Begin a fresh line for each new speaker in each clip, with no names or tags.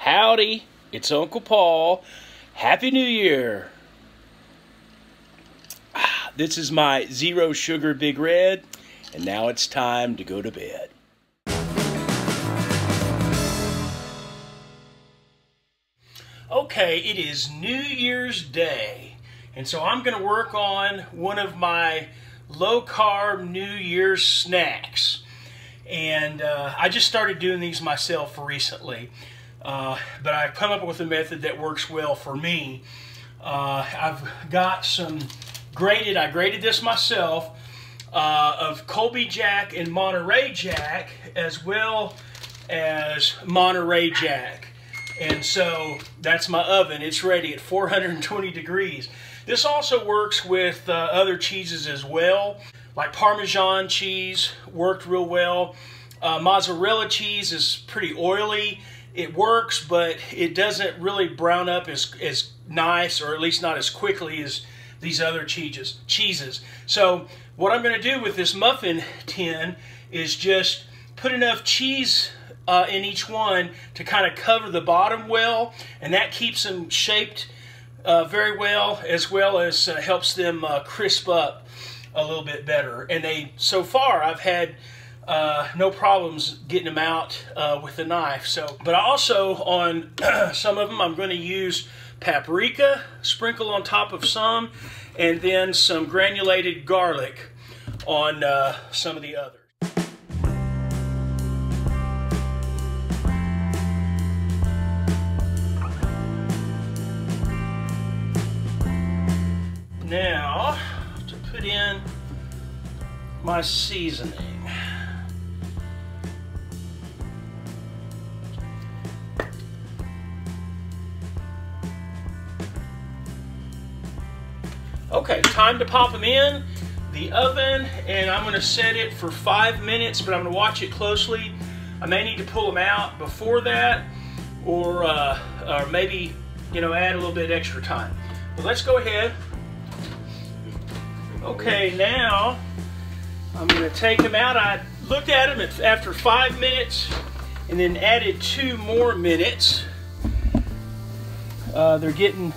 Howdy, it's Uncle Paul. Happy New Year. This is my Zero Sugar Big Red, and now it's time to go to bed. Okay, it is New Year's Day, and so I'm going to work on one of my low-carb New Year's snacks. And I just started doing these myself recently, but I've come up with a method that works well for me. I've got some I graded this myself, of Colby Jack and Monterey Jack, as well as Monterey Jack. And so that's my oven. It's ready at 420 degrees. This also works with other cheeses as well, like Parmesan cheese worked real well. Mozzarella cheese is pretty oily. It works, but it doesn't really brown up as nice, or at least not as quickly as these other cheeses. So what I'm going to do with this muffin tin is just put enough cheese in each one to kind of cover the bottom well, and that keeps them shaped very well as helps them crisp up a little bit better. And so far I've had no problems getting them out with a knife. But I also, on some of them, I'm going to use paprika, sprinkle on top of some, and then some granulated garlic on some of the others. Now, to put in my seasoning. Okay, time to pop them in the oven, and I'm going to set it for 5 minutes, but I'm going to watch it closely. I may need to pull them out before that, or maybe, add a little bit extra time. But let's go ahead. Okay, now I'm going to take them out. I looked at them after 5 minutes and then added 2 more minutes. They're getting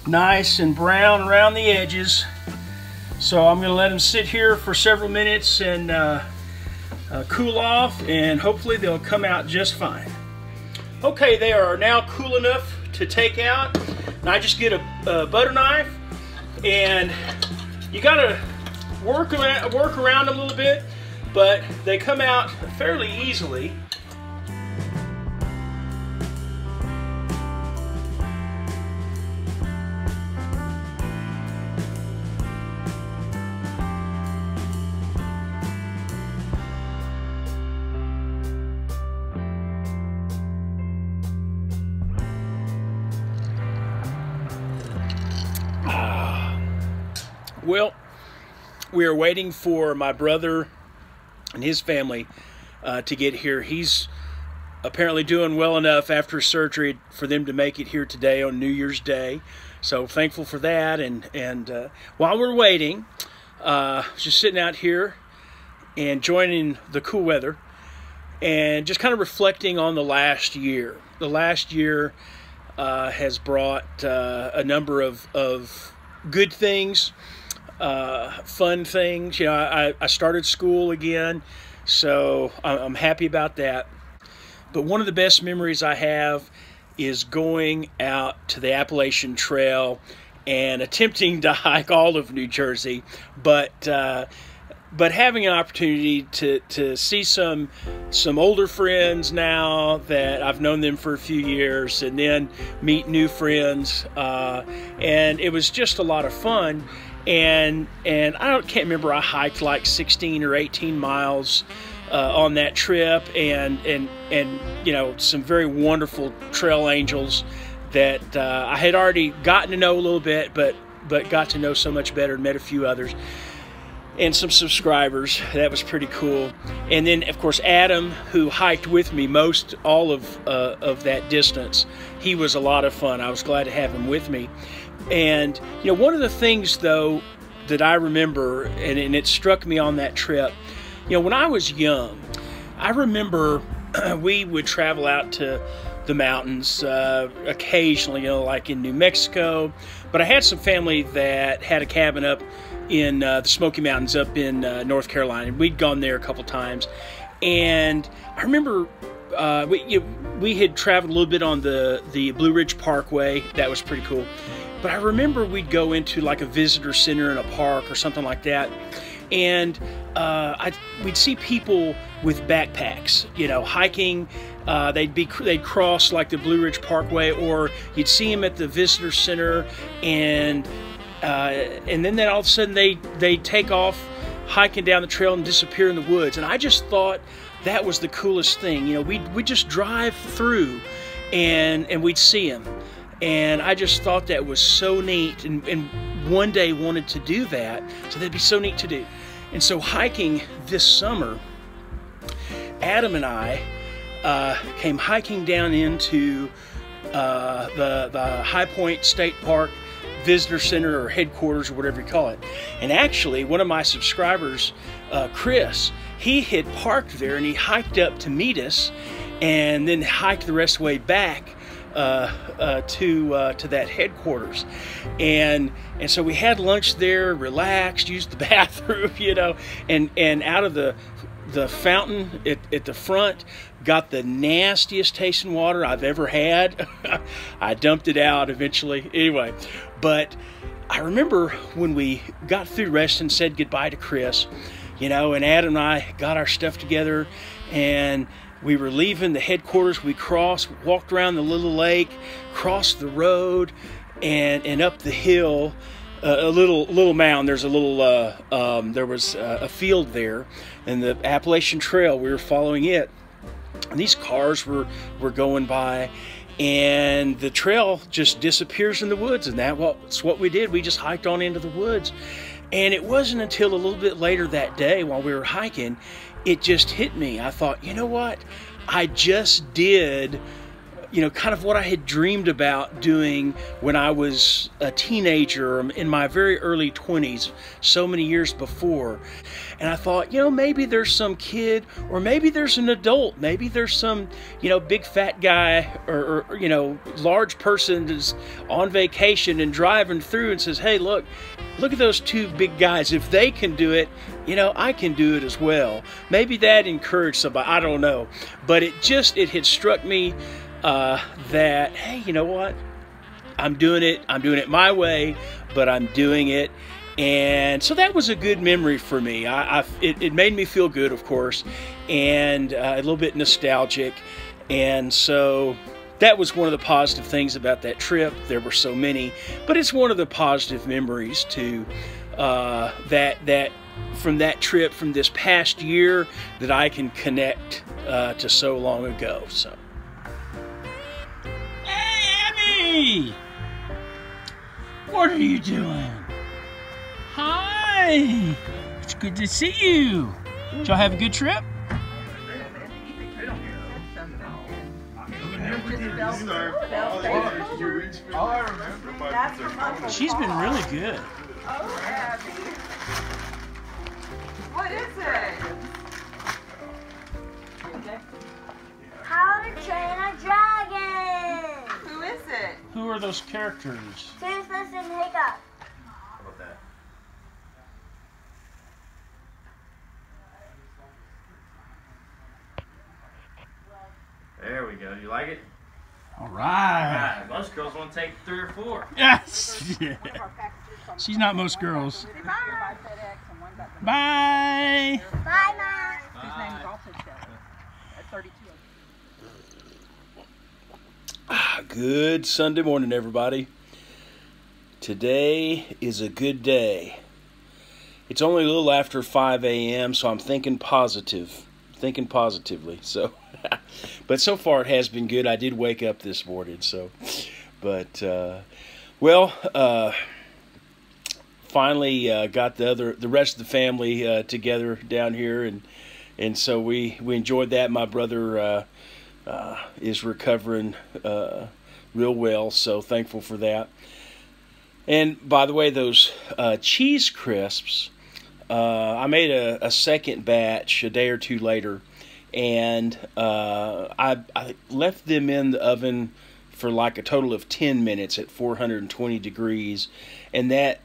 nice and brown around the edges, so I'm going to let them sit here for several minutes and cool off, and hopefully they'll come out just fine. Okay, they are now cool enough to take out. Now I just get a butter knife, and you got to work around them a little bit, but they come out fairly easily. Well, we are waiting for my brother and his family to get here. He's apparently doing well enough after surgery for them to make it here today on New Year's Day. So thankful for that. And while we're waiting, just sitting out here and enjoying the cool weather and just kind of reflecting on the last year. The last year has brought a number of good things. Fun things. I started school again, so I'm happy about that. But one of the best memories I have is going out to the Appalachian Trail and attempting to hike all of New Jersey, but having an opportunity to see some older friends now that I've known them for a few years, and then meet new friends, and it was just a lot of fun. And can't remember, I hiked like 16 or 18 miles on that trip, and some very wonderful trail angels that I had already gotten to know a little bit, but got to know so much better and met a few others. And some subscribers. That was pretty cool. And then, of course, Adam, who hiked with me all of that distance. He was a lot of fun. I was glad to have him with me. And one of the things, though, that I remember, and it struck me on that trip, when I was young, I remember we would travel out to the mountains occasionally, you know, like in New Mexico. But I had some family that had a cabin up in the Smoky Mountains up in North Carolina. We'd gone there a couple times, and I remember we had traveled a little bit on the Blue Ridge Parkway. That was pretty cool. But I remember we'd go into like a visitor center in a park or something like that, and we'd see people with backpacks, you know, hiking. They'd cross like the Blue Ridge Parkway, or you'd see them at the visitor center, and then all of a sudden they take off hiking down the trail and disappear in the woods. And I just thought that was the coolest thing. You know, we'd just drive through and we'd see them. And I just thought that was so neat, and one day wanted to do that. So that'd be so neat to do. And so hiking this summer, Adam and I came hiking down into the High Point State Park Visitor Center, or headquarters, or whatever you call it. And actually, one of my subscribers, Chris, he had parked there, and he hiked up to meet us, and then hiked the rest of the way back to that headquarters. And so we had lunch there, relaxed, used the bathroom, you know, and out of the fountain at the front, got the nastiest tasting water I've ever had. I dumped it out eventually. Anyway, but I remember when we got through resting, said goodbye to Chris, you know, and Adam and I got our stuff together, and we were leaving the headquarters. We walked around the little lake, crossed the road, and up the hill, a little mound. There's a little, there was a field there, and the Appalachian Trail, we were following it. And these cars were going by, and the trail just disappears in the woods, and that's what we did. We just hiked on into the woods. And it wasn't until a little bit later that day, while we were hiking, it just hit me. I thought, you know what? I just did, you know, kind of what I had dreamed about doing when I was a teenager, in my very early 20s, so many years before. And I thought, you know, maybe there's some kid, or maybe there's an adult, maybe there's some, you know, big fat guy, or you know, large person that's on vacation and driving through and says, hey, look at those two big guys. If they can do it, you know, I can do it as well. Maybe that encouraged somebody. I don't know. But it had struck me that, hey, you know what? I'm doing it my way, but I'm doing it. And so that was a good memory for me. It made me feel good, of course, and a little bit nostalgic. And so that was one of the positive things about that trip. There were so many, but it's one of the positive memories too, that from that trip, from this past year, that I can connect to so long ago. So, hey, Abby, what are you doing? Hi, it's good to see you. Did y'all have a good trip? She's been really good.
Oh, Abby. What is it?
How to Train a Dragon.
Who is it?
Who are those characters?
Toothless and Hiccup.
How about that? There we go. You like it?
All right.
Alright, most girls want to take 3 or 4.
Yes. She's not most girls. Bye.
Bye, Mom.
Whose name is also Shelley. At 32.
Good Sunday morning, everybody. Today is a good day. It's only a little after 5 a.m., so I'm thinking positively. So, but so far it has been good. I did wake up this morning, so, but finally got the rest of the family together down here, and so we enjoyed that. My brother is recovering real well, so thankful for that. And by the way, those cheese crisps, I made a second batch a day or two later, and I left them in the oven for like a total of 10 minutes at 420 degrees, and that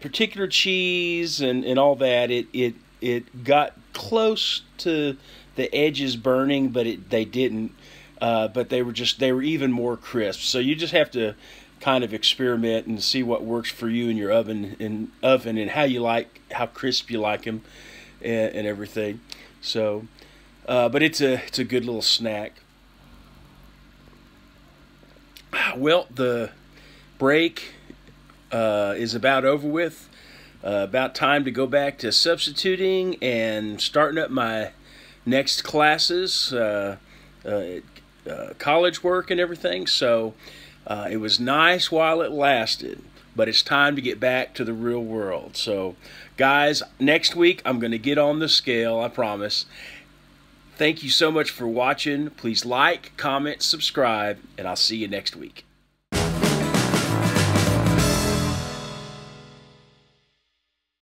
particular cheese and all that, it got close to the edges burning, but they didn't. But they were even more crisp. So you just have to kind of experiment and see what works for you in your oven and how crisp you like them and everything. So, but it's a good little snack. Well, the break is about over with. About time to go back to substituting and starting up my next classes, college work and everything. So it was nice while it lasted, but it's time to get back to the real world. So guys, next week I'm going to get on the scale, I promise. Thank you so much for watching. Please like, comment, subscribe, and I'll see you next week.